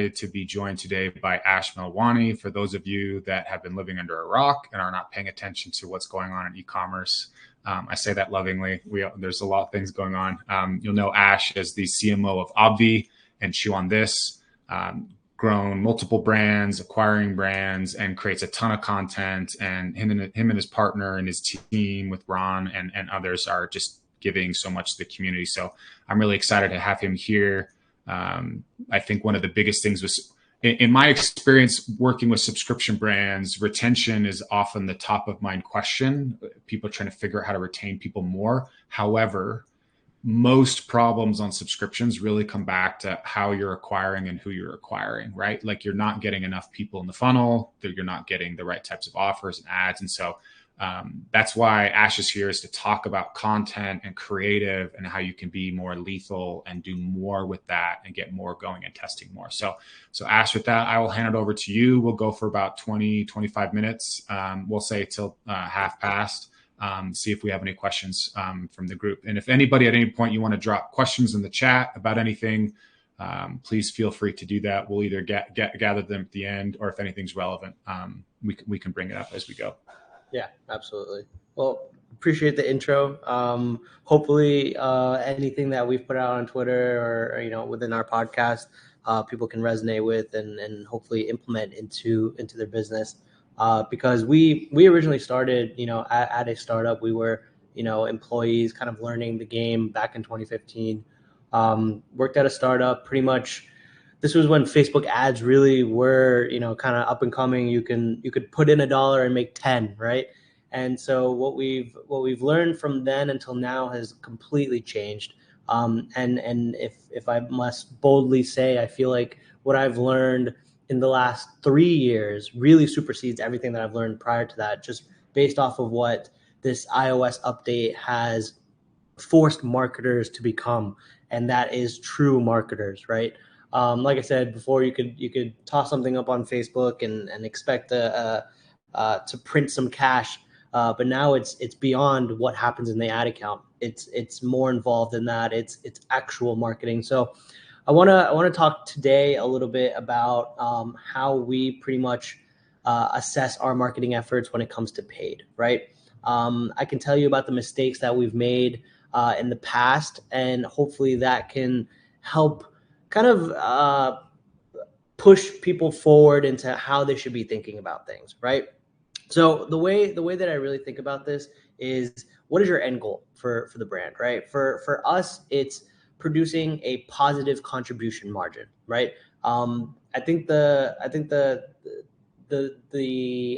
to be joined today by Ash Melwani. For those of you that have been living under a rock and are not paying attention to what's going on in e-commerce, I say that lovingly. There's a lot of things going on. You'll know Ash as the CMO of Obvi and Chew on This, grown multiple brands, acquiring brands, and creates a ton of content. And him and his partner and his team with Ron and others are just giving so much to the community. So I'm really excited to have him here. I think one of the biggest things was, in my experience working with subscription brands, retention is often the top of mind question. People are trying to figure out how to retain people more. However, most problems on subscriptions really come back to how you're acquiring and who you're acquiring, right? Like you're not getting enough people in the funnel, you're not getting the right types of offers and ads. And so that's why Ash is here, is to talk about content and creative and how you can be more lethal and do more with that and get more going and testing more. So Ash, with that, I will hand it over to you. We'll go for about 20, 25 minutes. We'll say till half past. See if we have any questions from the group. And if anybody at any point you want to drop questions in the chat about anything, please feel free to do that. We'll either gather them at the end, or if anything's relevant, we can bring it up as we go. Yeah, absolutely. Well, appreciate the intro. Hopefully anything that we've put out on Twitter or within our podcast, people can resonate with and hopefully implement into their business. Because we originally started, at a startup. We were, employees kind of learning the game back in 2015. Worked at a startup pretty much. This was when Facebook ads really were, kind of up and coming. You could put in $1 and make 10, right? And so what we've learned from then until now has completely changed. And if I must boldly say, I feel like what I've learned in the last 3 years really supersedes everything that I've learned prior to that, just based off of what this iOS update has forced marketers to become. And that is true marketers, right? Like I said before, you could toss something up on Facebook and expect to print some cash, but now it's beyond what happens in the ad account. It's more involved than that. It's actual marketing. So I want to talk today a little bit about how we pretty much assess our marketing efforts when it comes to paid, right? I can tell you about the mistakes that we've made in the past, and hopefully that can help kind of push people forward into how they should be thinking about things, right? So the way that I really think about this is, what is your end goal for the brand, right? For us, it's producing a positive contribution margin, right? I think the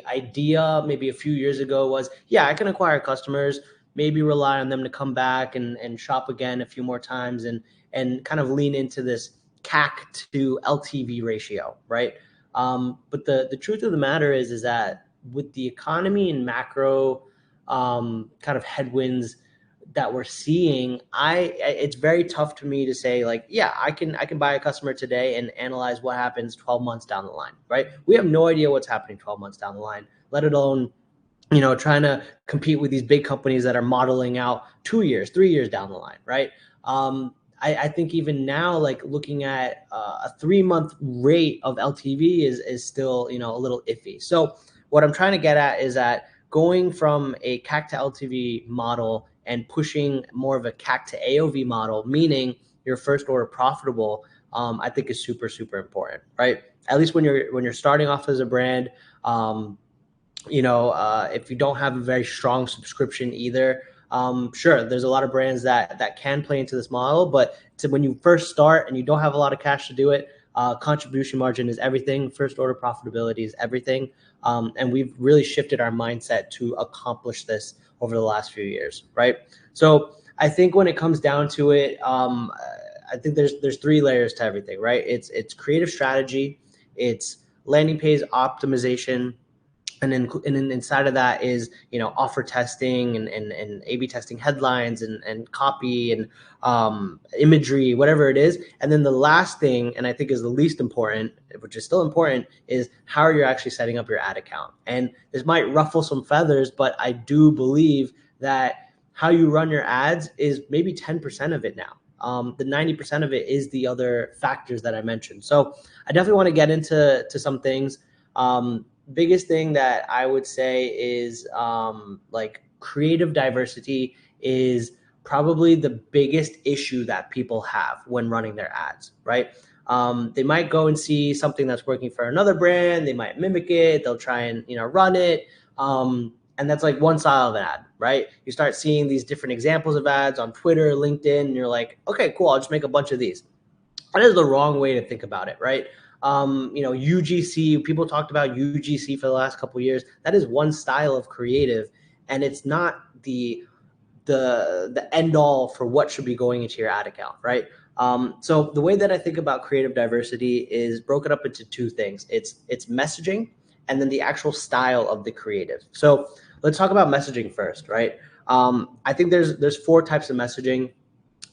idea maybe a few years ago was, yeah, I can acquire customers, maybe rely on them to come back and shop again a few more times and kind of lean into this CAC to LTV ratio, right? But the truth of the matter is that with the economy and macro kind of headwinds that we're seeing, it's very tough to me to say, like, yeah, I can buy a customer today and analyze what happens 12 months down the line, right? We have no idea what's happening 12 months down the line, let alone trying to compete with these big companies that are modeling out 2 years, 3 years down the line, right? I think even now, like looking at a 3-month rate of LTV is still, a little iffy. So what I'm trying to get at is that going from a CAC to LTV model and pushing more of a CAC to AOV model, meaning your first order profitable, I think is super, super important, right? At least when you're starting off as a brand, if you don't have a very strong subscription either, sure, there's a lot of brands that can play into this model, but when you first start and you don't have a lot of cash to do it, contribution margin is everything. First order profitability is everything. And we've really shifted our mindset to accomplish this over the last few years, right? So I think when it comes down to it, I think there's 3 layers to everything, right? It's creative strategy, it's landing page optimization, and then inside of that is, offer testing and A/B testing headlines and copy and imagery, whatever it is. And then the last thing, and I think is the least important, which is still important, is how are you actually setting up your ad account? And this might ruffle some feathers, but I do believe that how you run your ads is maybe 10% of it now, the 90% of it is the other factors that I mentioned. So I definitely want to get into some things. Biggest thing that I would say is like creative diversity is probably the biggest issue that people have when running their ads, right? They might go and see something that's working for another brand. They might mimic it. They'll try and, run it. And that's like one style of an ad, right? You start seeing these different examples of ads on Twitter, LinkedIn, and you're like, okay, cool. I'll just make a bunch of these. That is the wrong way to think about it, right? UGC, people talked about UGC for the last couple of years. That is one style of creative, and it's not the end all for what should be going into your ad account, right? So the way that I think about creative diversity is broken up into two things. It's messaging and then the actual style of the creative. So let's talk about messaging first, right? I think there's 4 types of messaging,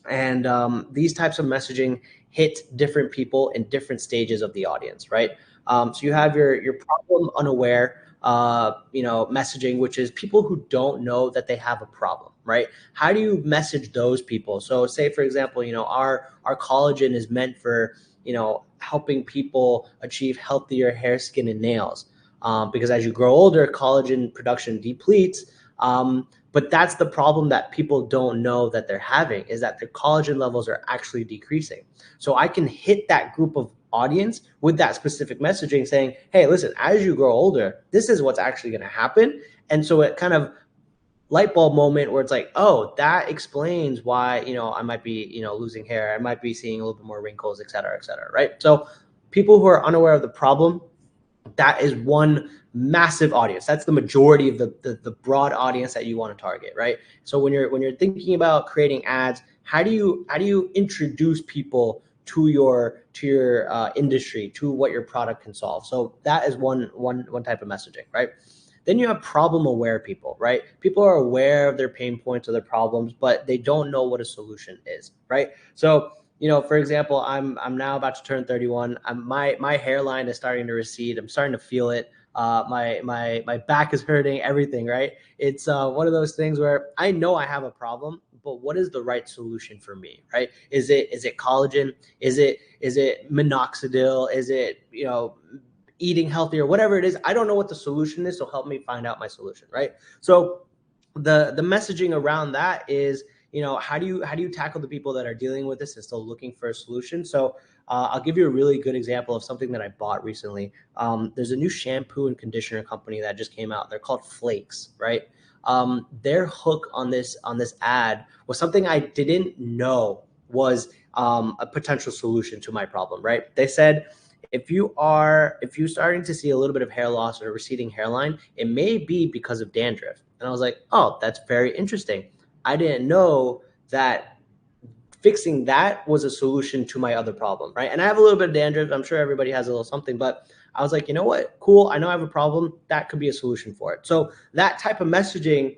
and these types of messaging hit different people in different stages of the audience, right? So you have your problem unaware, messaging, which is people who don't know that they have a problem, right? How do you message those people? So say, for example, our collagen is meant for, helping people achieve healthier hair, skin, and nails. Because as you grow older, collagen production depletes. But that's the problem that people don't know that they're having, is that their collagen levels are actually decreasing. So I can hit that group of audience with that specific messaging saying, hey, listen, as you grow older, this is what's actually going to happen. And so it kind of light bulb moment where it's like, oh, that explains why, I might be, losing hair. I might be seeing a little bit more wrinkles, et cetera, right? So people who are unaware of the problem, that is one massive audience. That's the majority of the broad audience that you want to target, right? So when you're thinking about creating ads, how do you introduce people to your industry, to what your product can solve? So that is one type of messaging, right? Then you have problem aware people, right? People are aware of their pain points or their problems, but they don't know what a solution is, right? So for example, I'm now about to turn 31. My hairline is starting to recede. I'm starting to feel it. My back is hurting. Everything, right? It's one of those things where I know I have a problem, but what is the right solution for me, right? Is it collagen? Is it minoxidil? Is it eating healthier? Whatever it is, I don't know what the solution is. So help me find out my solution, right? So the messaging around that is, how do you tackle the people that are dealing with this and still looking for a solution? So I'll give you a really good example of something that I bought recently. There's a new shampoo and conditioner company that just came out. They're called Flakes, right? Their hook on this ad was something I didn't know was a potential solution to my problem, right? They said, if you're starting to see a little bit of hair loss or a receding hairline, it may be because of dandruff. And I was like, oh, that's very interesting. I didn't know that fixing that was a solution to my other problem, right? And I have a little bit of dandruff. I'm sure everybody has a little something, but I was like, you know what? Cool. I know I have a problem. That could be a solution for it. So that type of messaging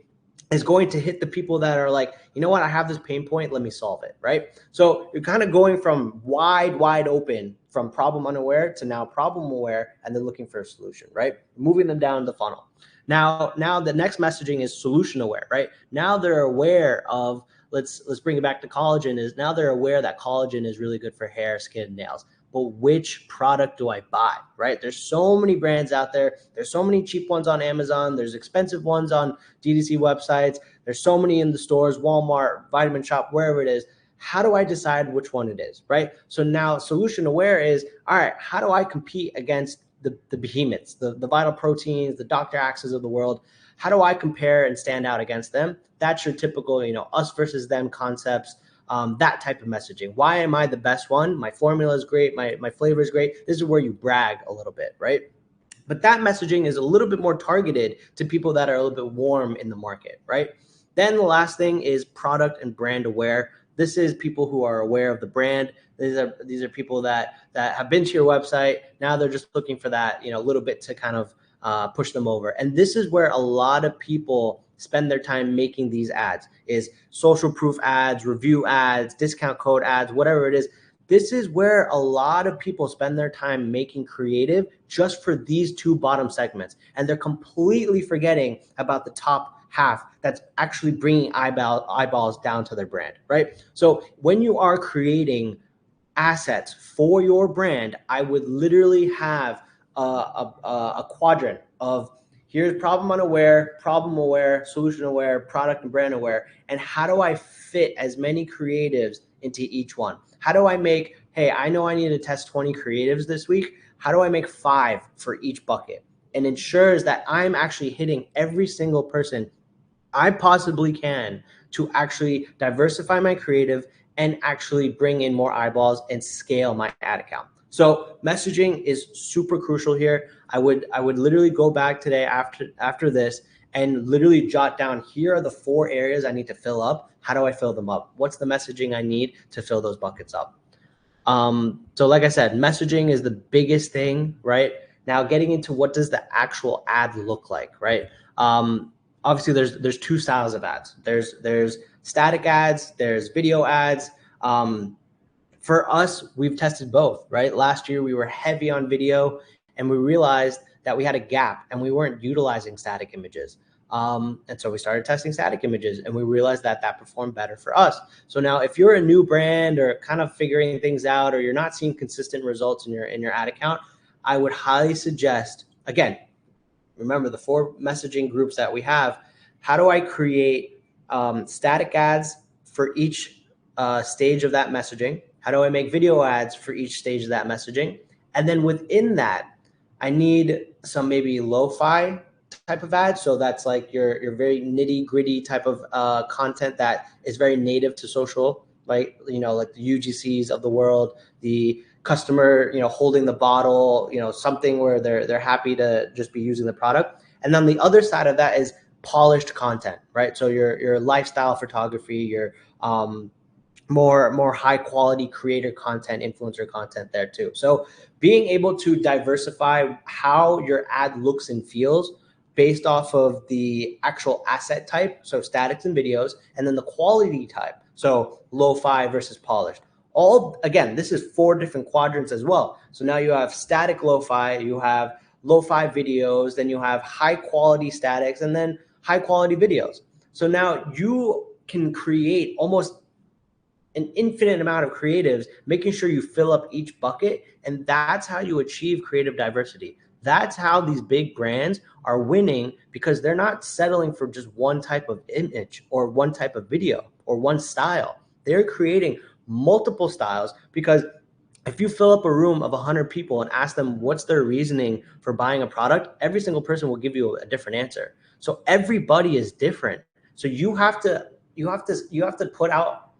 is going to hit the people that are like, you know what? I have this pain point. Let me solve it, right? So you're kind of going from wide open, from problem unaware to now problem aware, and then looking for a solution, right? Moving them down the funnel. Now the next messaging is solution aware, right? Now they're aware of, let's bring it back to collagen, is now they're aware that collagen is really good for hair, skin, nails. But which product do I buy, right? There's so many brands out there. There's so many cheap ones on Amazon. There's expensive ones on DTC websites. There's so many in the stores, Walmart, Vitamin Shop, wherever it is. How do I decide which one it is, right? So now solution aware is, all right, how do I compete against the behemoths, the Vital Proteins, the Dr. Axes of the world? How do I compare and stand out against them? That's your typical, us versus them concepts, that type of messaging. Why am I the best one? My formula is great. My flavor is great. This is where you brag a little bit, right? But that messaging is a little bit more targeted to people that are a little bit warm in the market, right? Then the last thing is product and brand aware. This is people who are aware of the brand. These are people that have been to your website. Now they're just looking for that, little bit to kind of push them over. And this is where a lot of people spend their time making these ads, is social proof ads, review ads, discount code ads, whatever it is. This is where a lot of people spend their time making creative just for these two bottom segments. And they're completely forgetting about the top half that's actually bringing eyeballs down to their brand, right? So when you are creating assets for your brand, I would literally have a quadrant of here's problem unaware, problem aware, solution aware, product and brand aware, and how do I fit as many creatives into each one? How do I make, hey, I know I need to test 20 creatives this week. How do I make 5 for each bucket? And ensures that I'm actually hitting every single person I possibly can to actually diversify my creative and actually bring in more eyeballs and scale my ad account. So messaging is super crucial here. I would literally go back today after this and literally jot down, here are the 4 areas I need to fill up. How do I fill them up? What's the messaging I need to fill those buckets up? So like I said, messaging is the biggest thing, right? Now getting into what does the actual ad look like, right? Obviously there's 2 styles of ads. There's static ads, there's video ads. For us, we've tested both, right? Last year we were heavy on video and we realized that we had a gap and we weren't utilizing static images. And so we started testing static images and we realized that that performed better for us. So now if you're a new brand or kind of figuring things out, or you're not seeing consistent results in your ad account, I would highly suggest, again, remember the 4 messaging groups that we have. How do I create static ads for each stage of that messaging? How do I make video ads for each stage of that messaging? And then within that, I need some maybe lo-fi type of ads. So that's like your very nitty gritty type of content that is very native to social, like, like the UGCs of the world, the customer, holding the bottle, something where they're happy to just be using the product. And then the other side of that is polished content, right? So your lifestyle photography, your more high quality creator content, influencer content there too. So being able to diversify how your ad looks and feels based off of the actual asset type, so statics and videos, and then the quality type, so lo-fi versus polished. All, again, this is 4 different quadrants as well. So now you have static lo-fi, you have lo-fi videos, then you have high quality statics, and then high quality videos. So now you can create almost an infinite amount of creatives, making sure you fill up each bucket. And that's how you achieve creative diversity. That's how these big brands are winning, because they're not settling for just one type of image or one type of video or one style. They're creating multiple styles, because if you fill up a room of 100 people and ask them what's their reasoning for buying a product, every single person will give you a different answer. So everybody is different. So you have to put out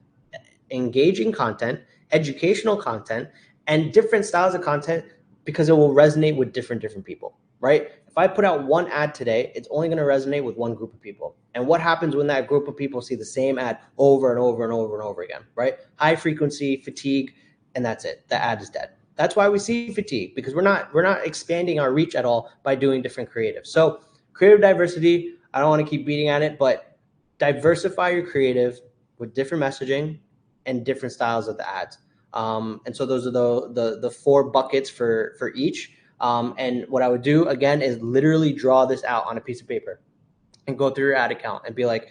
engaging content, educational content, and different styles of content, because it will resonate with different people, right? If I put out one ad today, it's only going to resonate with one group of people. And what happens when that group of people see the same ad over and over and over and over again, right? High frequency, fatigue, and that's it. The ad is dead. That's why we see fatigue, because we're not expanding our reach at all by doing different creatives. So creative diversity, I don't want to keep beating at it, but diversify your creative with different messaging and different styles of the ads. And so those are the 4 buckets for each. And what I would do again is literally draw this out on a piece of paper and go through your ad account and be like,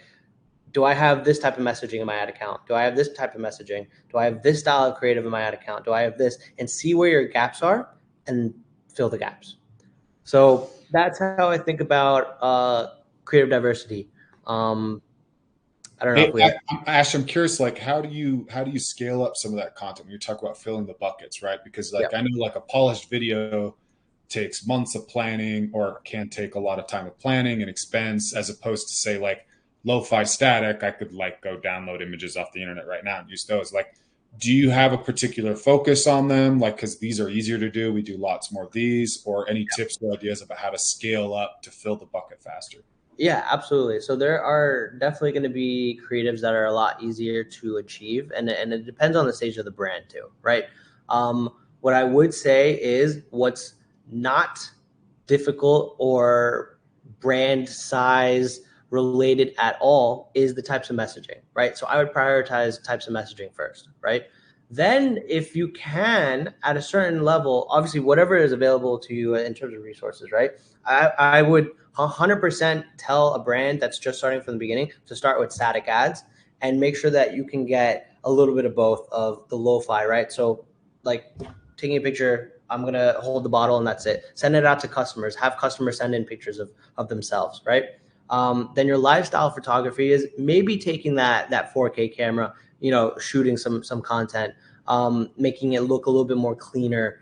do I have this type of messaging in my ad account? Do I have this type of messaging? Do I have this style of creative in my ad account? Do I have this? And see where your gaps are and fill the gaps. So that's how I think about creative diversity. I don't know if we have. Ash, I'm curious, like, how do you scale up some of that content when you talk about filling the buckets, right? Because like, I know like a polished video takes months of planning, or can take a lot of time of planning and expense, as opposed to say like lo-fi static, I could like go download images off the internet right now and use those. Like, do you have a particular focus on them? Like, because these are easier to do, we do lots more of these, or any tips or ideas about how to scale up to fill the bucket faster? Yeah, absolutely. So there are definitely going to be creatives that are a lot easier to achieve, and it depends on the stage of the brand too, right? What I would say is what's not difficult or brand size related at all is the types of messaging, right? So I would prioritize types of messaging first, right? Then if you can, at a certain level, obviously whatever is available to you in terms of resources, right? I would 100% tell a brand that's just starting from the beginning to start with static ads and make sure that you can get a little bit of both of the lo-fi, right? So like taking a picture, I'm going to hold the bottle and that's it. Send it out to customers, have customers send in pictures of themselves, right? Then your lifestyle photography is maybe taking that 4K camera, shooting some content, making it look a little bit more cleaner,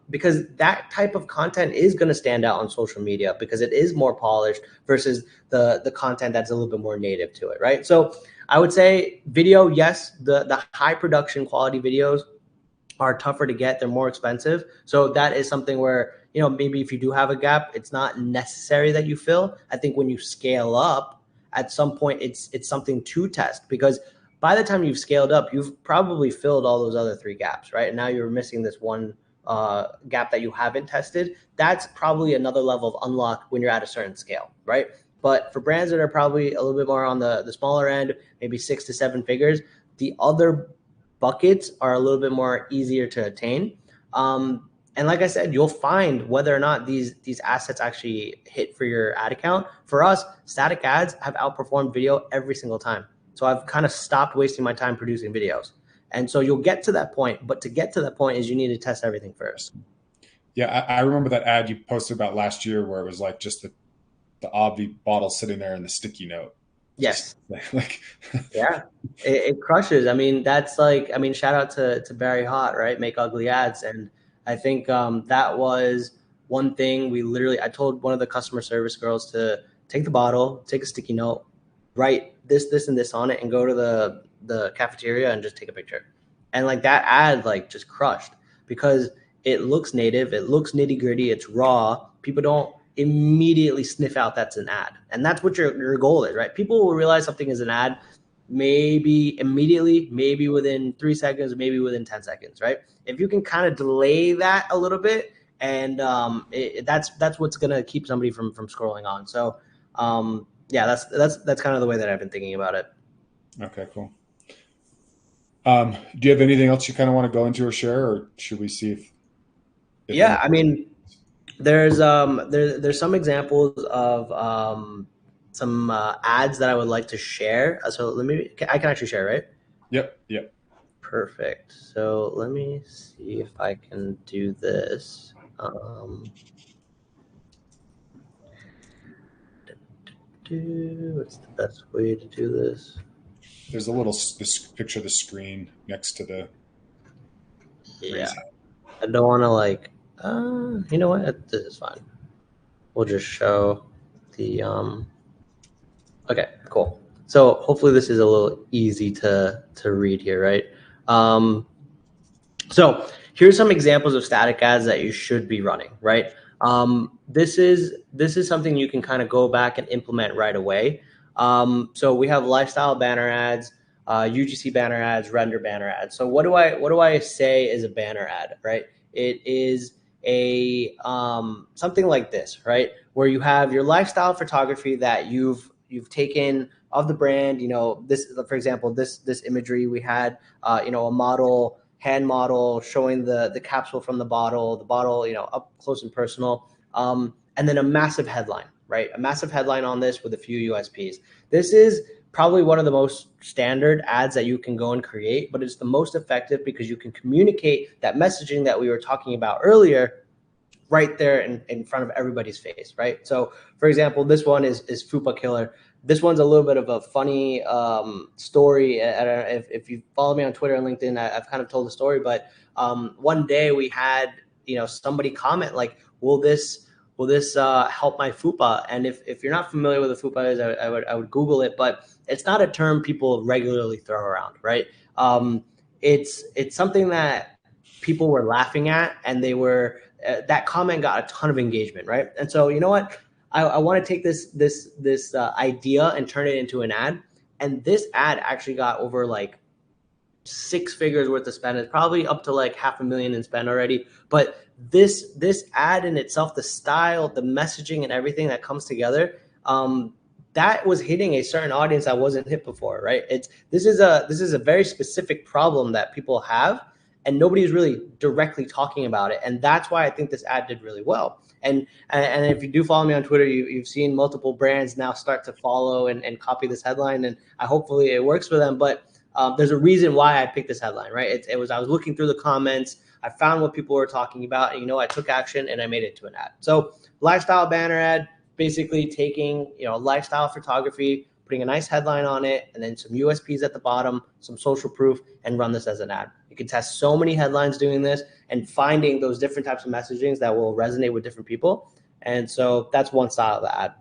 because that type of content is going to stand out on social media because it is more polished versus the content that's a little bit more native to it, right? So I would say video, yes, the high production quality videos are tougher to get. They're more expensive. So that is something where, maybe if you do have a gap, it's not necessary that you fill. I think when you scale up, at some point, it's something to test, because by the time you've scaled up, you've probably filled all those other 3 gaps, right? And now you're missing this one gap that you haven't tested. That's probably another level of unlock when you're at a certain scale, right? But for brands that are probably a little bit more on the smaller end, maybe 6 to 7 figures, the other buckets are a little bit more easier to attain. And like I said, you'll find whether or not these assets actually hit for your ad account. For us, static ads have outperformed video every single time. So I've kind of stopped wasting my time producing videos. And so you'll get to that point, but to get to that point is you need to test everything first. Yeah, I remember that ad you posted about last year where it was like just the Obvi bottle sitting there and the sticky note. Yes. Just like Yeah, it crushes. I mean, that's like, shout out to Barry Hott, right? Make ugly ads. And I think that was one thing I told one of the customer service girls to take the bottle, take a sticky note, write this, and this on it, and go to the cafeteria and just take a picture. And like that ad, like just crushed because it looks native, it looks nitty gritty, it's raw. People don't immediately sniff out that's an ad. And that's what your goal is, right? People will realize something is an ad maybe immediately, maybe within 3 seconds, maybe within 10 seconds, right? If you can kind of delay that a little bit, and that's what's going to keep somebody from scrolling on. So yeah, that's kind of the way that I've been thinking about it. Okay, cool. Do you have anything else you kind of want to go into or share, or should we see if yeah, there's some examples of some ads that I would like to share. So I can actually share, right? Yep. Perfect. So let me see if I can do this. What's the best way to do this? There's a little picture of the screen next to the. Yeah, I don't want to you know what? This is fine. We'll just show the Okay, cool. So hopefully this is a little easy to read here, right? So here's some examples of static ads that you should be running, right? This is something you can kind of go back and implement right away. So we have lifestyle banner ads, UGC banner ads, render banner ads. So what do I say is a banner ad, right? It is a something like this, right? Where you have your lifestyle photography that you've taken of the brand. This, for example, this imagery we had, a hand model showing the capsule from the bottle, up close and personal, and then a massive headline, right? A massive headline on this with a few USPs. This is probably one of the most standard ads that you can go and create, but it's the most effective because you can communicate that messaging that we were talking about earlier right there in front of everybody's face, right? So, for example, this one is Fupa Killer. This one's a little bit of a funny story. I don't know if you follow me on Twitter and LinkedIn, I've kind of told the story, but one day we had somebody comment like, will this help my fupa? And if you're not familiar with the fupa is, I would Google it, but it's not a term people regularly throw around, right? It's something that people were laughing at, and they were that comment got a ton of engagement, right? And so you know what? I want to take this idea and turn it into an ad. And this ad actually got over like 6 figures worth of spend. It's probably up to like $500,000 in spend already. But this ad in itself, the style, the messaging, and everything that comes together, that was hitting a certain audience that wasn't hit before, right? This is a very specific problem that people have, and nobody's really directly talking about it. And that's why I think this ad did really well. And if you do follow me on Twitter, you've seen multiple brands now start to follow and copy this headline, and hopefully it works for them. But there's a reason why I picked this headline, right? I was looking through the comments, I found what people were talking about, and I took action and I made it to an ad. So lifestyle banner ad, basically taking lifestyle photography, putting a nice headline on it, and then some USPs at the bottom, some social proof, and run this as an ad. You can test so many headlines doing this and finding those different types of messagings that will resonate with different people. And so that's one style of the ad.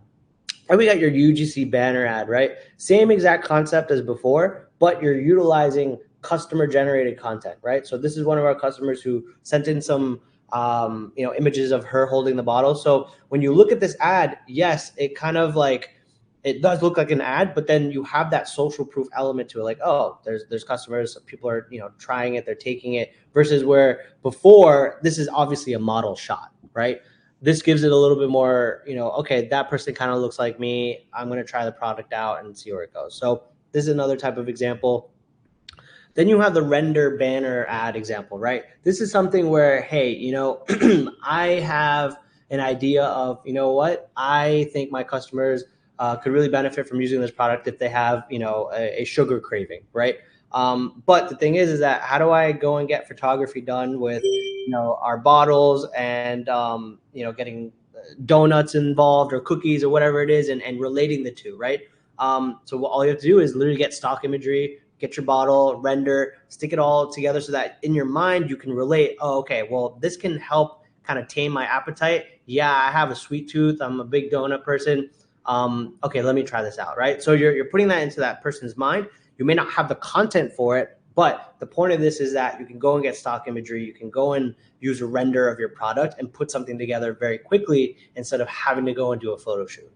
And we got your UGC banner ad, right? Same exact concept as before, but you're utilizing customer generated content, right? So this is one of our customers who sent in some images of her holding the bottle. So when you look at this ad, yes, it kind of it does look like an ad, but then you have that social proof element to it. Like, oh, there's customers, people are, trying it, they're taking it, versus where before this is obviously a model shot, right? This gives it a little bit more, okay, that person kind of looks like me. I'm going to try the product out and see where it goes. So this is another type of example. Then you have the render banner ad example, right? This is something where, hey, I have an idea of, what I think my customers could really benefit from using this product if they have, a sugar craving, right? But the thing is that how do I go and get photography done with, our bottles and, getting donuts involved or cookies or whatever it is, and relating the two, right? So all you have to do is literally get stock imagery, get your bottle, render, stick it all together so that in your mind you can relate, oh, okay, well, this can help kind of tame my appetite. Yeah, I have a sweet tooth. I'm a big donut person. Okay, let me try this out, right? So you're putting that into that person's mind. You may not have the content for it, but the point of this is that you can go and get stock imagery. You can go and use a render of your product and put something together very quickly instead of having to go and do a photo shoot.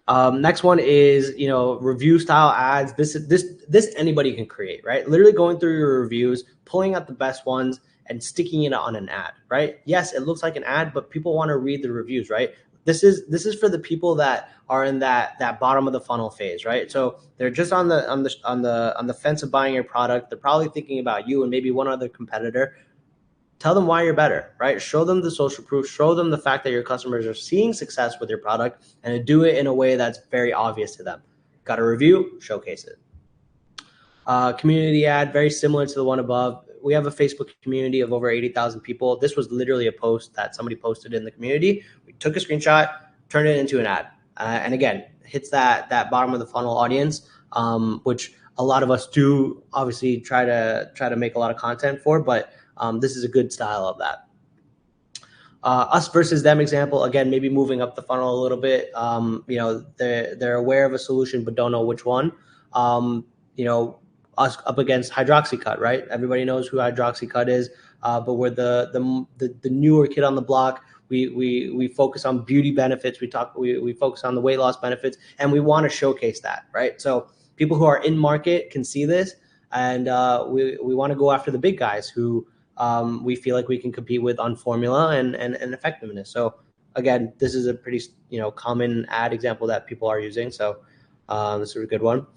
Next one is, review style ads. This anybody can create, right? Literally going through your reviews, pulling out the best ones and sticking it on an ad, right? Yes, it looks like an ad, but people want to read the reviews, right? This is for the people that are in that bottom of the funnel phase, right? So they're just on the fence of buying your product. They're probably thinking about you and maybe one other competitor. Tell them why you're better, right? Show them the social proof, show them the fact that your customers are seeing success with your product, and do it in a way that's very obvious to them. Got a review, showcase it. Community ad, very similar to the one above. We have a Facebook community of over 80,000 people. This was literally a post that somebody posted in the community. We took a screenshot, turned it into an ad. And again, hits that bottom of the funnel audience, which a lot of us do obviously try to make a lot of content for, but this is a good style of that. Us versus them example, again, maybe moving up the funnel a little bit. They're aware of a solution but don't know which one. Us up against Hydroxycut, right? Everybody knows who Hydroxycut is, but we're the newer kid on the block. We focus on beauty benefits. We focus on the weight loss benefits, and we want to showcase that, right? So people who are in market can see this, and we want to go after the big guys who we feel like we can compete with on formula and effectiveness. So again, this is a pretty common ad example that people are using. So this is a good one.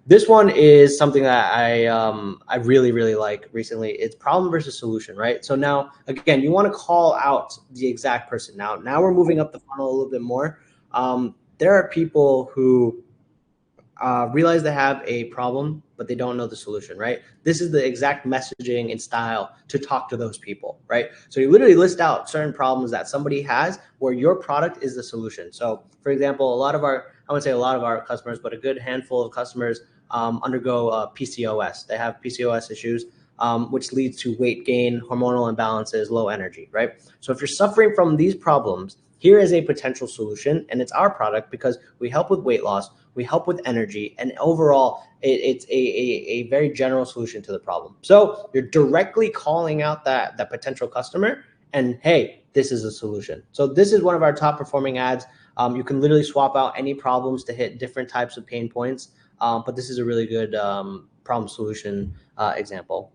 This one is something that I really, really like recently. It's problem versus solution, right? So now, again, you want to call out the exact person. Now we're moving up the funnel a little bit more. There are people who realize they have a problem, but they don't know the solution, right? This is the exact messaging and style to talk to those people, right? So you literally list out certain problems that somebody has where your product is the solution. So for example, I wouldn't say a lot of our customers, but a good handful of customers undergo PCOS. They have PCOS issues, which leads to weight gain, hormonal imbalances, low energy, right? So if you're suffering from these problems, here is a potential solution, and it's our product because we help with weight loss, we help with energy, and overall, it's a very general solution to the problem. So you're directly calling out that potential customer, and hey, this is a solution. So this is one of our top performing ads. You can literally swap out any problems to hit different types of pain points, but this is a really good problem solution example.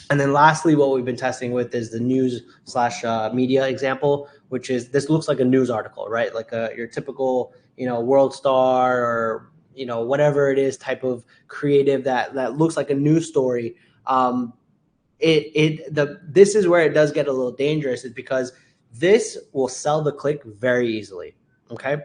And then lastly, what we've been testing with is the news slash media example, which is this looks like a news article, right? Like your typical, World Star or, whatever it is type of creative that looks like a news story. This is where it does get a little dangerous, is because this will sell the click very easily. Okay.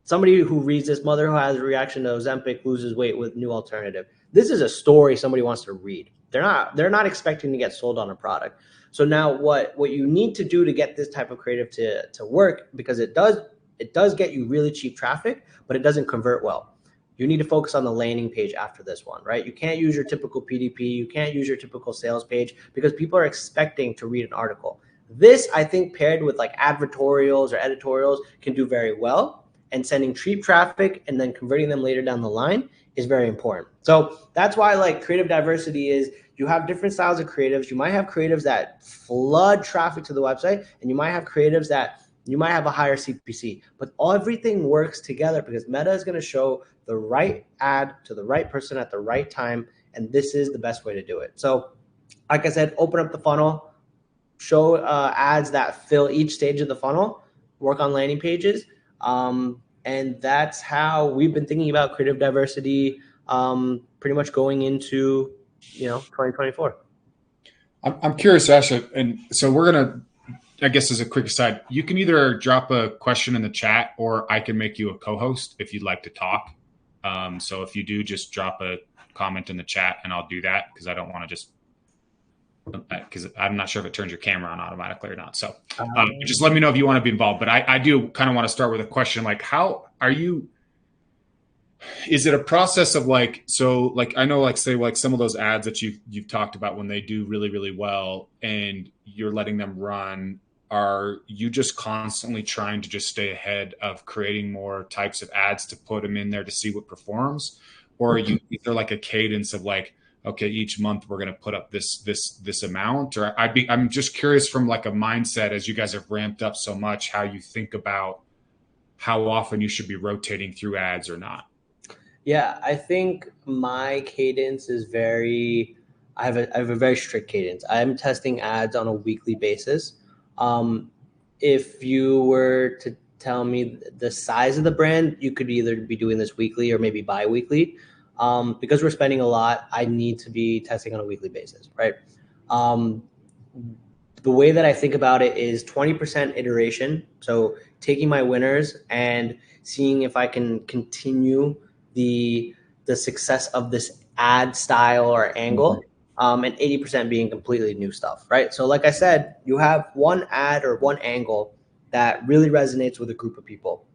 Somebody who reads this, mother who has a reaction to Ozempic loses weight with new alternative. This is a story somebody wants to read. They're not expecting to get sold on a product. So now what you need to do to get this type of creative to work, because it does get you really cheap traffic, but it doesn't convert well. You need to focus on the landing page after this one, right? You can't use your typical PDP. You can't use your typical sales page because people are expecting to read an article. This, I think, paired with like advertorials or editorials can do very well. And sending cheap traffic and then converting them later down the line is very important. So that's why like creative diversity is, you have different styles of creatives. You might have creatives that flood traffic to the website, and you might have creatives that you might have a higher CPC, but everything works together because Meta is going to show the right ad to the right person at the right time. And this is the best way to do it. So like I said, open up the funnel, show ads that fill each stage of the funnel, work on landing pages. And that's how we've been thinking about creative diversity pretty much going into 2024. I'm curious, Asha, and so we're gonna, I guess as a quick aside, you can either drop a question in the chat or I can make you a co-host if you'd like to talk. So if you do, just drop a comment in the chat and I'll do that, because I don't want to because I'm not sure if it turns your camera on automatically or not. So just let me know if you want to be involved. But I do kind of want to start with a question, like, how are you, is it a process of like, so like, I know, like, say, like some of those ads that you've talked about, when they do really, really well and you're letting them run, are you just constantly trying to just stay ahead of creating more types of ads to put them in there to see what performs? Or is there like a cadence of like, okay, each month we're going to put up this amount? Or I'm just curious from like a mindset, as you guys have ramped up so much, how you think about how often you should be rotating through ads or not. Yeah, I think my cadence is I have a very strict cadence. I'm testing ads on a weekly basis. If you were to tell me the size of the brand, you could either be doing this weekly or maybe bi-weekly. Because we're spending a lot, I need to be testing on a weekly basis, right? The way that I think about it is 20% iteration. So taking my winners and seeing if I can continue the success of this ad style or angle, and 80% being completely new stuff, right? So like I said, you have one ad or one angle that really resonates with a group of people.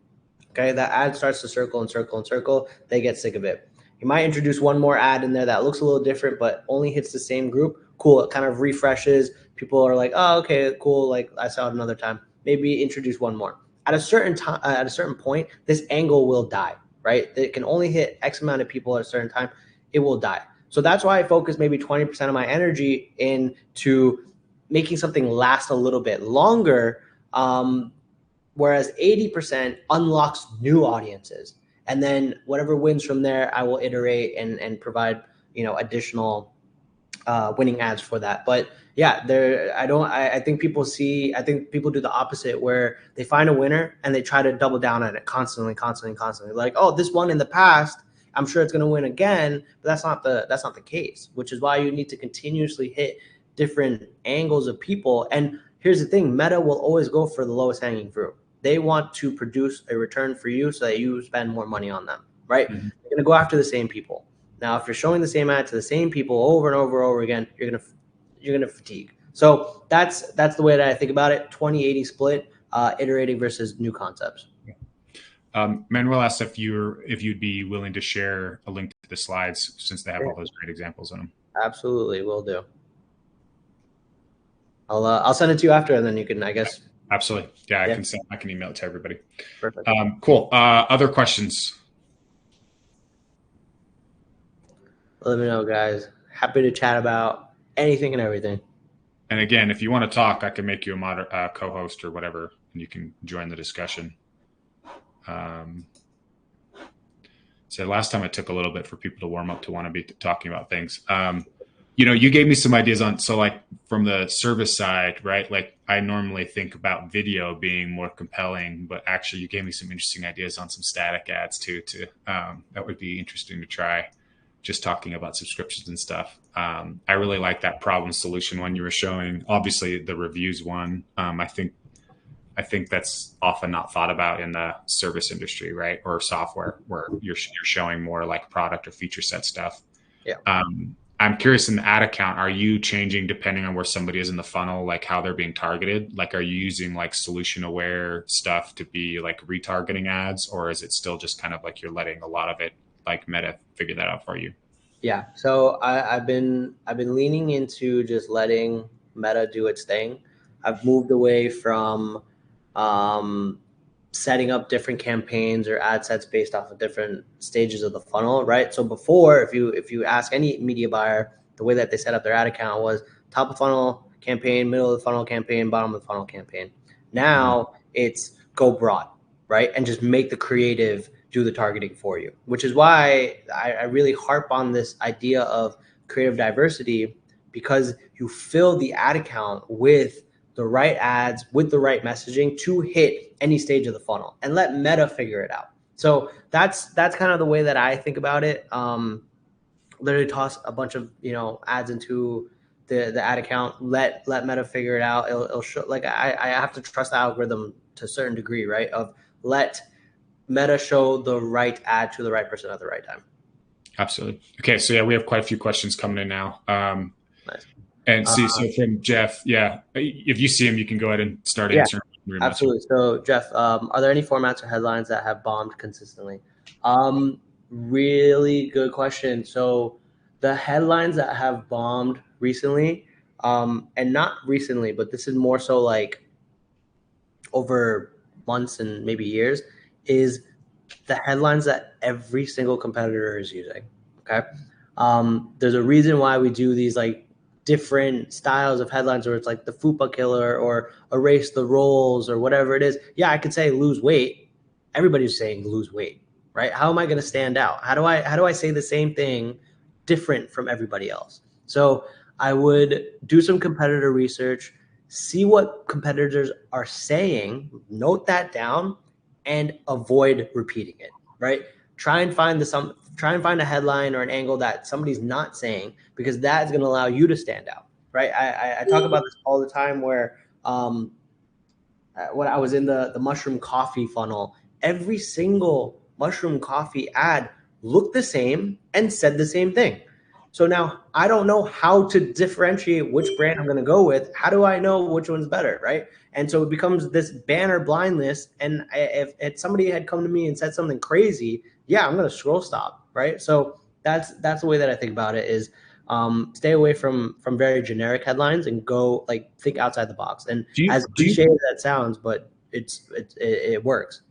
Okay, that ad starts to circle and circle and circle. They get sick of it. You might introduce one more ad in there that looks a little different, but only hits the same group. Cool, it kind of refreshes. People are like, oh, okay, cool. Like I saw it another time. Maybe introduce one more. At a certain time, at a certain point, this angle will die, right? It can only hit X amount of people at a certain time. It will die. So that's why I focus maybe 20% of my energy into making something last a little bit longer. Whereas 80% unlocks new audiences. And then whatever wins from there, I will iterate and provide, additional winning ads for that. But yeah, I think people do the opposite, where they find a winner and they try to double down on it constantly. Like, oh, this one in the past, I'm sure it's going to win again, but that's not the case, which is why you need to continuously hit different angles of people. And here's the thing, Meta will always go for the lowest hanging fruit. They want to produce a return for you so that you spend more money on them, right? Mm-hmm. They're going to go after the same people. Now, if you're showing the same ad to the same people over and over and over again, you're gonna fatigue. So that's the way that I think about it. 20-80 split, iterating versus new concepts. Manuel asked if you'd be willing to share a link to the slides, since they have all those great examples in them. Absolutely, will do. I'll send it to you after, and then you can, I guess. Absolutely, yeah. I can email it to everybody. Perfect. Cool. Other questions? Let me know, guys. Happy to chat about anything and everything. And again, if you want to talk, I can make you a co-host or whatever, and you can join the discussion. So last time it took a little bit for people to warm up to want to be talking about things. You gave me some ideas on, so like from the service side, right? Like I normally think about video being more compelling, but actually you gave me some interesting ideas on some static ads too. That would be interesting to try. Just talking about subscriptions and stuff. I really like that problem solution one you were showing. Obviously, the reviews one. I think that's often not thought about in the service industry, right? Or software, where you're showing more like product or feature set stuff. Yeah. I'm curious, in the ad account, are you changing depending on where somebody is in the funnel, like how they're being targeted? Like, are you using like solution aware stuff to be like retargeting ads, or is it still just kind of like you're letting a lot of it, like Meta, figure that out for you? Yeah. So I've been leaning into just letting Meta do its thing. I've moved away from um, setting up different campaigns or ad sets based off of different stages of the funnel, right? So before, if you ask any media buyer, the way that they set up their ad account was top of funnel campaign, middle of the funnel campaign, bottom of the funnel campaign. Mhm. Now it's go broad, right? And just make the creative do the targeting for you, which is why I really harp on this idea of creative diversity, because you fill the ad account with the right ads with the right messaging to hit any stage of the funnel and let Meta figure it out. So that's kind of the way that I think about it. Literally toss a bunch of ads into the ad account, let Meta figure it out. It'll show, like I have to trust the algorithm to a certain degree, right? Of let Meta show the right ad to the right person at the right time. Absolutely. Okay, so yeah, we have quite a few questions coming in now. Nice. And Uh, see, so from Jeff, yeah, if you see him, you can go ahead and start yeah, answering. Very much. absolutely. So, Jeff, are there any formats or headlines that have bombed consistently? Really good question. So, the headlines that have bombed recently, and not recently, but this is more so like over months and maybe years, is the headlines that every single competitor is using. Okay. There's a reason why we do these like different styles of headlines where it's like the FUPA killer or erase the rolls or whatever it is. Yeah, I could say lose weight. Everybody's saying lose weight, right? How am I going to stand out? How do I say the same thing different from everybody else? So I would do some competitor research, see what competitors are saying, note that down, and avoid repeating it, right? Try and find a headline or an angle that somebody's not saying, because that's going to allow you to stand out, right? I talk about this all the time where when I was in the mushroom coffee funnel, every single mushroom coffee ad looked the same and said the same thing. So now I don't know how to differentiate which brand I'm going to go with. How do I know which one's better, right? And so it becomes this banner blind list. And if somebody had come to me and said something crazy, yeah, I'm going to scroll stop, right? So that's the way that I think about it is stay away from very generic headlines and go like think outside the box. And Do you as do you cliche as that sounds, but it works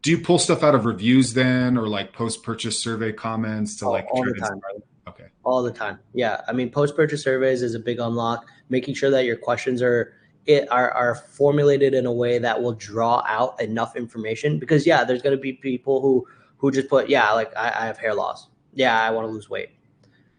do you pull stuff out of reviews then, or like post purchase survey comments to like all try the to time. inspire them? Okay. All the time. Yeah. I mean, post-purchase surveys is a big unlock, making sure that your questions are formulated in a way that will draw out enough information, because yeah, there's going to be people who just put, yeah, like I have hair loss. Yeah, I want to lose weight.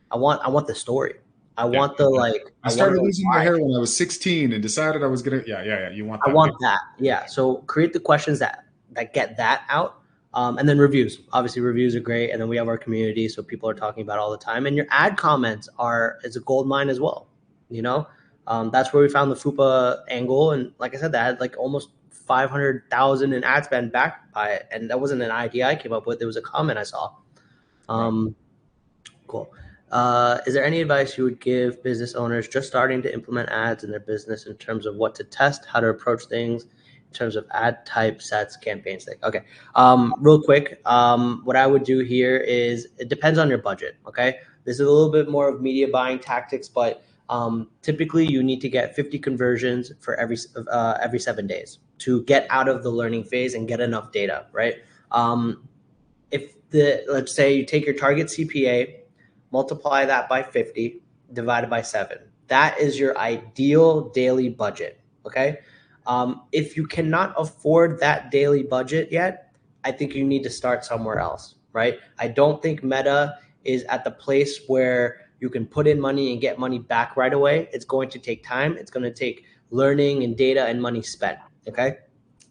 I want the story. I Yeah. want the like I I want to started know losing my why. hair when I was 16 and decided I was gonna. Yeah, yeah, yeah. You want I that want big. that. Yeah. So create the questions that get that out. And then reviews. Obviously, reviews are great. And then we have our community, so people are talking about it all the time. And your ad comments is a gold mine as well. You know, that's where we found the FUPA angle. And like I said, that had like almost 500,000 in ad spend backed by it. And that wasn't an idea I came up with. It was a comment I saw. Wow. Um, Cool. Is there any advice you would give business owners just starting to implement ads in their business in terms of what to test, how to approach things, in terms of ad type, sets, campaigns? Okay. Real quick, what I would do here is it depends on your budget. Okay. This is a little bit more of media buying tactics, but typically you need to get 50 conversions for every 7 days to get out of the learning phase and get enough data, right? If let's say you take your target CPA, multiply that by 50, divided by 7. That is your ideal daily budget. Okay. If you cannot afford that daily budget yet, I think you need to start somewhere else, right? I don't think Meta is at the place where You can put in money and get money back right away. It's going to take time. It's going to take learning and data and money spent. Okay.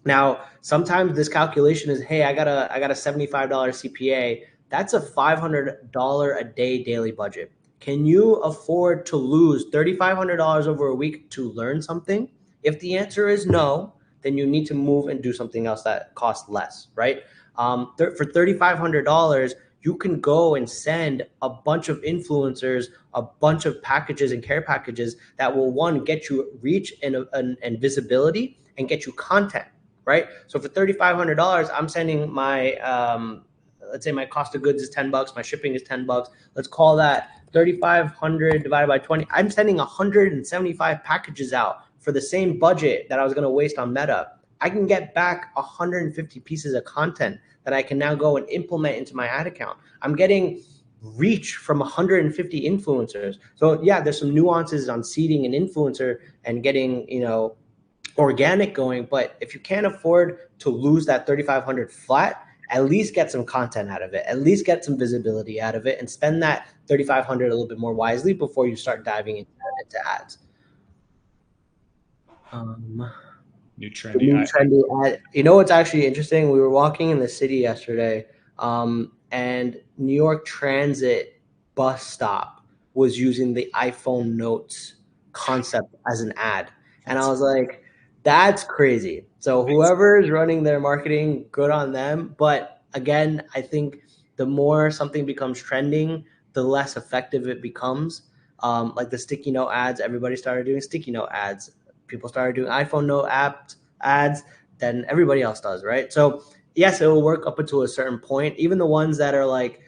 Now, sometimes this calculation is, hey, I got a $75 CPA. That's a $500 a day daily budget. Can you afford to lose $3,500 over a week to learn something? If the answer is no, then you need to move and do something else that costs less, right? For $3,500, you can go and send a bunch of influencers a bunch of packages and care packages that will, one, get you reach and visibility and get you content, right? So for $3,500, I'm sending my, let's say my cost of goods is $10, my shipping is $10. Let's call that 3,500 divided by 20. I'm sending 175 packages out for the same budget that I was going to waste on Meta. I can get back 150 pieces of content that I can now go and implement into my ad account. I'm getting reach from 150 influencers. So yeah, there's some nuances on seeding an influencer and getting, organic going. But if you can't afford to lose that 3,500 flat, at least get some content out of it, at least get some visibility out of it, and spend that 3,500 a little bit more wisely before you start diving into ads. New trendy ad. What's actually interesting? We were walking in the city yesterday, and New York Transit bus stop was using the iPhone Notes concept as an ad. And I was like, that's crazy. So whoever is running their marketing, good on them. But again, I think the more something becomes trending, the less effective it becomes. Like the sticky note ads, everybody started doing sticky note ads. People started doing iPhone Note ads, then everybody else does, right? So yes, it will work up until a certain point. Even the ones that are like,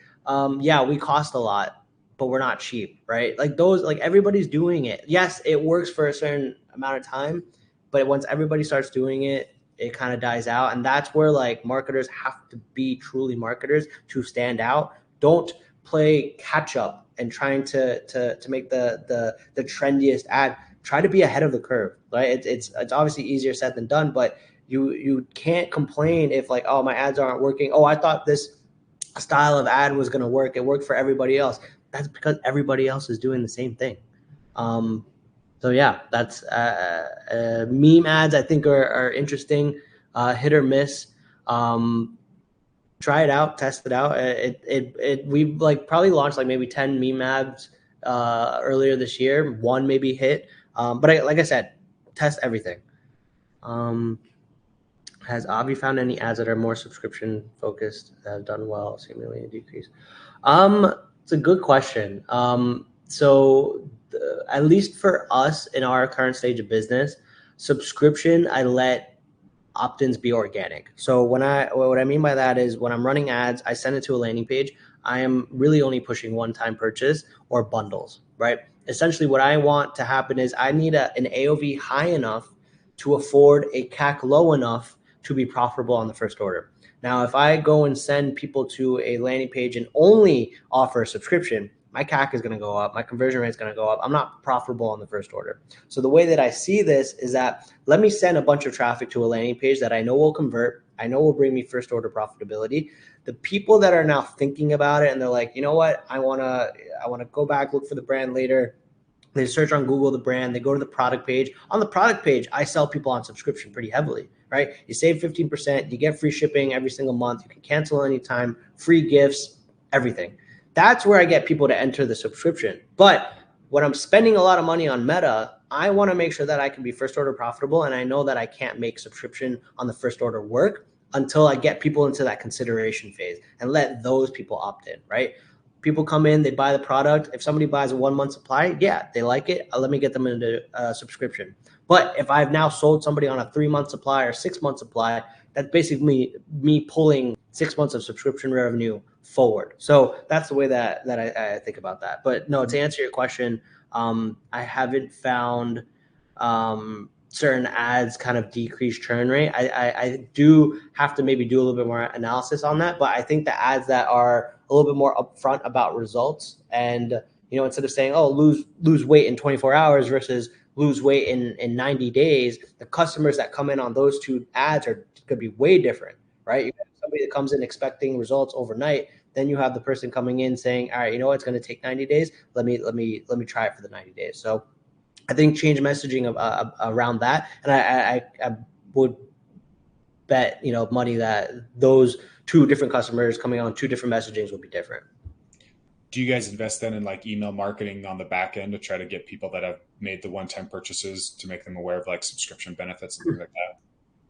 yeah, we cost a lot, but we're not cheap, right? Like those, like everybody's doing it. Yes, it works for a certain amount of time, but once everybody starts doing it, it kind of dies out. And that's where like marketers have to be truly marketers to stand out. Don't play catch up and trying to make the trendiest ad. Try to be ahead of the curve, right? It's obviously easier said than done, but you can't complain if like, oh, my ads aren't working. Oh, I thought this style of ad was going to work. It worked for everybody else. That's because everybody else is doing the same thing. So yeah, that's meme ads. I think are interesting, hit or miss. Try it out, test it out. We've like probably launched like maybe 10 meme ads earlier this year. One maybe hit, but like I said, test everything. Has Obvi found any ads that are more subscription focused that have done well, seemingly a decrease? It's a good question. At least for us in our current stage of business, subscription, I let opt-ins be organic. So what I mean by that is when I'm running ads, I send it to a landing page. I am really only pushing one-time purchase or bundles, right? Essentially what I want to happen is I need an AOV high enough to afford a CAC low enough to be profitable on the first order. Now, if I go and send people to a landing page and only offer a subscription, my CAC is going to go up. My conversion rate is going to go up. I'm not profitable on the first order. So the way that I see this is that let me send a bunch of traffic to a landing page that I know will convert. I know will bring me first order profitability. The people that are now thinking about it and they're like, you know what, I want to go back, look for the brand later. They search on Google the brand. They go to the product page. On the product page, I sell people on subscription pretty heavily, right? You save 15%. You get free shipping every single month. You can cancel anytime, free gifts, everything. That's where I get people to enter the subscription. But when I'm spending a lot of money on Meta, I want to make sure that I can be first order profitable. And I know that I can't make subscription on the first order work until I get people into that consideration phase and let those people opt in, right? People come in, they buy the product. If somebody buys a 1 month supply, yeah, they like it. Let me get them into a subscription. But if I've now sold somebody on a 3 month supply or 6 month supply, that's basically me pulling 6 months of subscription revenue forward. So that's the way that I think about that. But no, to answer your question, I haven't found certain ads kind of decrease churn rate. I do have to maybe do a little bit more analysis on that, but I think the ads that are a little bit more upfront about results and, instead of saying, oh, lose weight in 24 hours versus lose weight in 90 days, the customers that come in on those two ads are going to be way different, right? You have somebody that comes in expecting results overnight. Then you have the person coming in saying, all right, you know what, it's going to take 90 days. Let me try it for the 90 days. So I think change messaging around that. And I would bet, you know, money that those two different customers coming on two different messagings would be different. Do you guys invest then in like email marketing on the back end to try to get people that have made the one-time purchases to make them aware of like subscription benefits and things like that?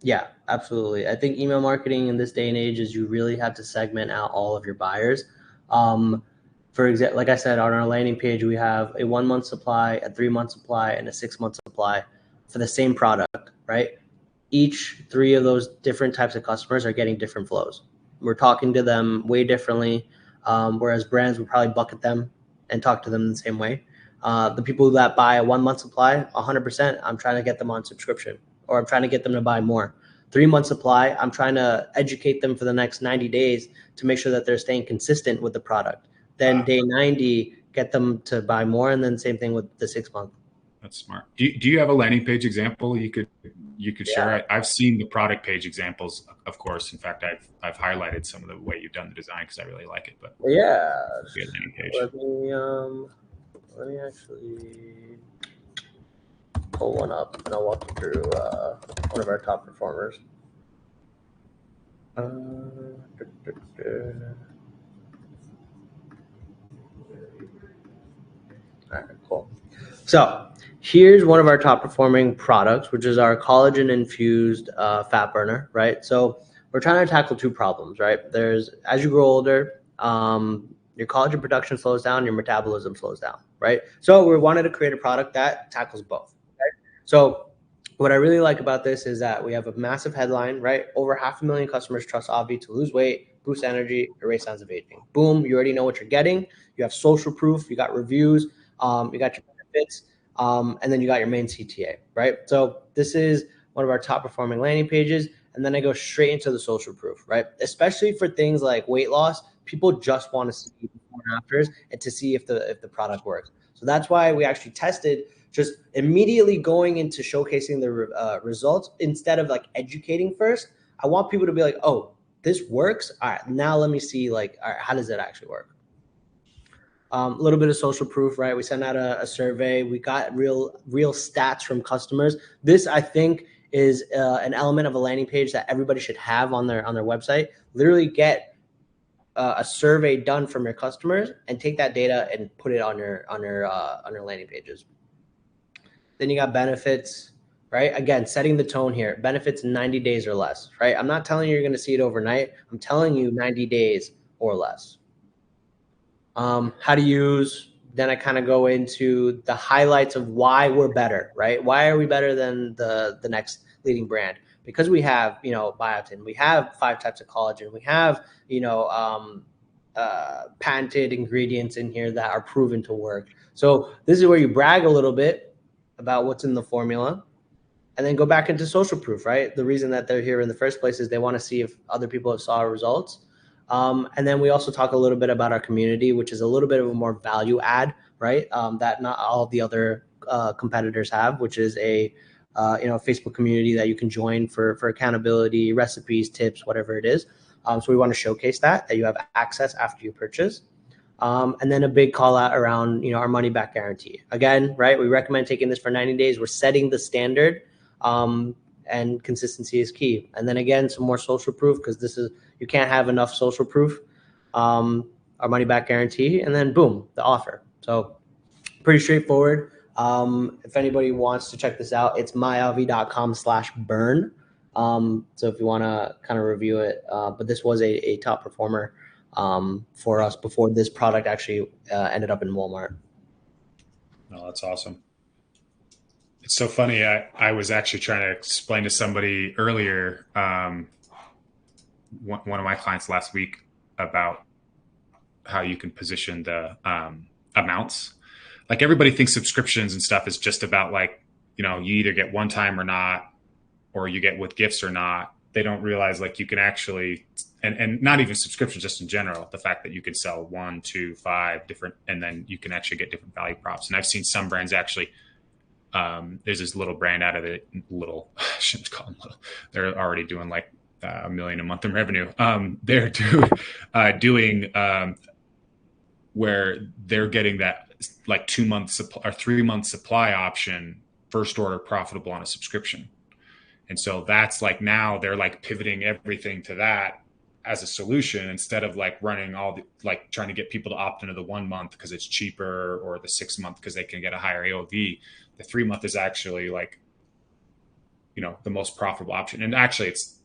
Yeah, absolutely. I think email marketing in this day and age is you really have to segment out all of your buyers. For example, like I said, on our landing page, we have a 1 month supply, a 3 month supply, and a 6 month supply for the same product, right? Each three of those different types of customers are getting different flows. We're talking to them way differently, whereas brands would probably bucket them and talk to them in the same way. The people that buy a 1 month supply, 100%, I'm trying to get them on subscription, or I'm trying to get them to buy more. 3 month supply, I'm trying to educate them for the next 90 days to make sure that they're staying consistent with the product. Then day 90, get them to buy more, and then same thing with the 6 month. That's smart. Do you have a landing page example you could share? I've seen the product page examples, of course. In fact, I've highlighted some of the way you've done the design because I really like it. But yeah, landing page. Let me actually pull one up and I'll walk you through one of our top performers. All right, cool. So here's one of our top performing products, which is our collagen infused fat burner, right? So we're trying to tackle two problems, right? There's, as you grow older, your collagen production slows down, your metabolism slows down, right? So we wanted to create a product that tackles both, right? So what I really like about this is that we have a massive headline, right? Over 500,000 customers trust Obvi to lose weight, boost energy, erase signs of aging. Boom, you already know what you're getting. You have social proof, you got reviews, you got your benefits, and then you got your main CTA, right? So this is one of our top performing landing pages. And then I go straight into the social proof, right? Especially for things like weight loss, people just want to see before and afters and to see if the product works. So that's why we actually tested just immediately going into showcasing the results instead of like educating first. I want people to be like, oh, this works. All right, now let me see, like, all right, how does it actually work? A little bit of social proof, right? We sent out a survey. We got real stats from customers. This, I think, is an element of a landing page that everybody should have on their website. Literally get a survey done from your customers and take that data and put it on your landing pages. Then you got benefits, right? Again, setting the tone here. Benefits 90 days or less, right? I'm not telling you you're going to see it overnight. I'm telling you 90 days or less. How to use. Then I kind of go into the highlights of why we're better, right? Why are we better than the next leading brand? Because we have, you know, biotin, we have 5 types of collagen, we have, you know, patented ingredients in here that are proven to work. So this is where you brag a little bit about what's in the formula, and then go back into social proof, right? The reason that they're here in the first place is they want to see if other people have saw results. And then we also talk a little bit about our community, which is a little bit of a more value add, right? That not all of the other competitors have, which is a you know, Facebook community that you can join for accountability, recipes, tips, whatever it is. So we want to showcase that you have access after you purchase. And then a big call out around, you know, our money back guarantee. Again, right? We recommend taking this for 90 days. We're setting the standard. And consistency is key. And then again, some more social proof, because this is, you can't have enough social proof. Our money back guarantee, and then boom, the offer. So pretty straightforward. If anybody wants to check this out, it's myobvi.com/burn. So if you want to kind of review it, but this was a top performer for us before this product actually ended up in Walmart. No, that's awesome. It's so funny. I was actually trying to explain to somebody earlier, one of my clients last week, about how you can position the amounts. Like everybody thinks subscriptions and stuff is just about like, you know, you either get one time or not, or you get with gifts or not. They don't realize like you can actually, and not even subscriptions, just in general, the fact that you can sell 1, 2, 5 different, and then you can actually get different value props. And I've seen some brands actually, there's this little brand out of it, little, I shouldn't call them little. They're already doing like $1 million a month in revenue. They're doing where they're getting that like 2 month supply or 3 month supply option, first order profitable on a subscription. And so that's like, now they're like pivoting everything to that as a solution, instead of like running all the, like trying to get people to opt into the 1 month because it's cheaper, or the 6 month because they can get a higher AOV. The 3 month is actually like, the most profitable option. And actually it's,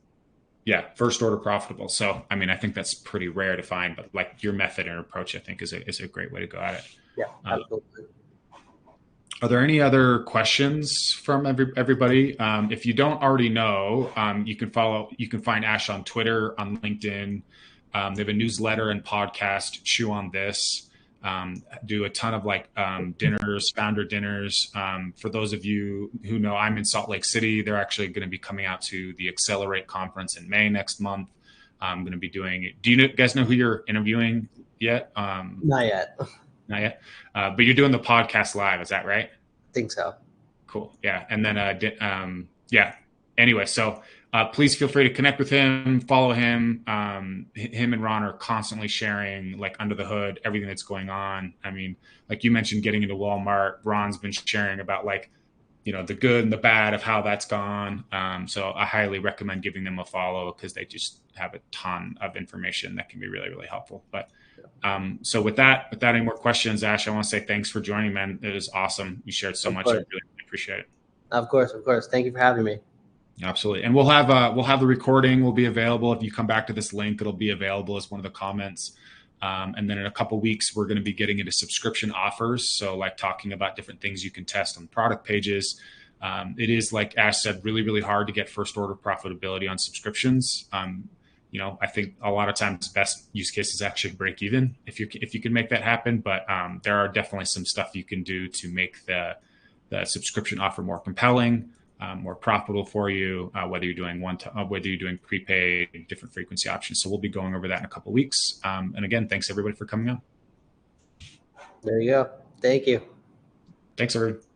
first order profitable. So, I mean, I think that's pretty rare to find, but like your method and approach, I think is a great way to go at it. Yeah, absolutely. Are there any other questions from everybody? If you don't already know, you can find Ash on Twitter, on LinkedIn. They have a newsletter and podcast, Chew on This. Do a ton of like dinners, founder dinners. For those of you who know, I'm in Salt Lake City. They're actually going to be coming out to the Accelerate conference in May next month. I'm going to be doing it. Do you guys know who you're interviewing yet? Not yet. Not yet. But you're doing the podcast live. Is that right? I think so. Cool. Yeah. And then, anyway, so please feel free to connect with him, follow him. Him and Ron are constantly sharing like under the hood, everything that's going on. I mean, like you mentioned, getting into Walmart, Ron's been sharing about like, the good and the bad of how that's gone. So I highly recommend giving them a follow, because they just have a ton of information that can be really, really helpful. But so without any more questions, Ash, I want to say thanks for joining, man. It was awesome. You shared so much. I really appreciate it. Of course. Thank you for having me. Absolutely. And we'll have the recording will be available. If you come back to this link, it'll be available as one of the comments. And then in a couple of weeks, we're going to be getting into subscription offers. So like talking about different things you can test on product pages. It is, like Ash said, really, really hard to get first order profitability on subscriptions. I think a lot of times the best use case is actually break even if you can make that happen. But there are definitely some stuff you can do to make the subscription offer more compelling, more profitable for you, whether you're doing prepaid, different frequency options. So we'll be going over that in a couple of weeks. And again, thanks everybody for coming on. There you go. Thank you. Thanks, everybody.